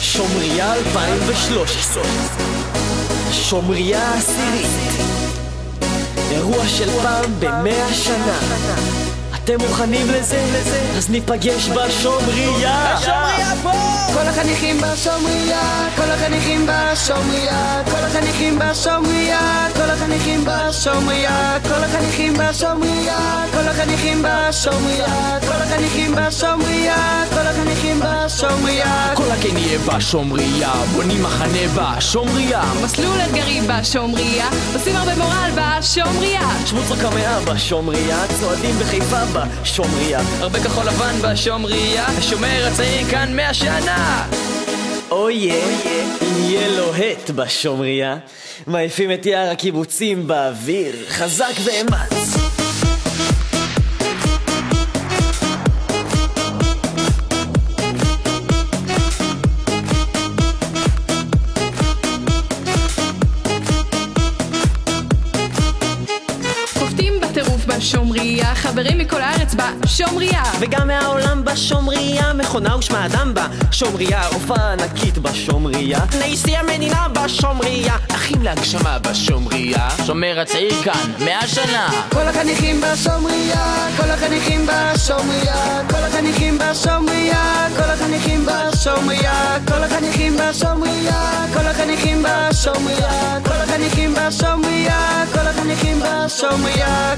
שומריה 2013, שומריה העשירית, אירוע של פעם ב100 שנה. אתם מוכנים לזה? אז ניפגש בשומריה. השומריה פה! כל החניכים בשומריה, כל החניכים בשומריה, כל החניכים בשומריה, כל החניכים בשומריה, כל החניכים בשומריה, כל החניכים בשומריה, כל החניכים בשומריה, כל החניכים בשומריה. כל הכן יהיה בשומריה, בונים מחנה בשומריה, מסלול אתגרי בשומריה, עושים הרבה מורל בשומריה, שבוץ הקמאה בשומריה, צועדים בחיפה בשומריה, הרבה כחול לבן בשומריה, השומר הצעיר כאן 100 שנה. אוי יהיה לוהט בשומריה, מעיפים את יער הקיבוצים באוויר, חזק ואמץ. בשומריה, חברים מכל הארץ בשומריה, וגם מהעולם בשומריה, מכונה ושמה אדם בשומריה, הופעה ענקית בשומריה, נשיא המדינה בשומריה, אחים להגשמה בשומריה, שומר הצעיר כאן 100 שנה. כל החניכים בשומריה, כל החניכים בשומריה, כל החניכים בשומריה, כל החניכים בשומריה, כל החניכים בשומריה, כל החניכים בשומריה, כל החניכים בשומריה, כל החניכים בשומריה.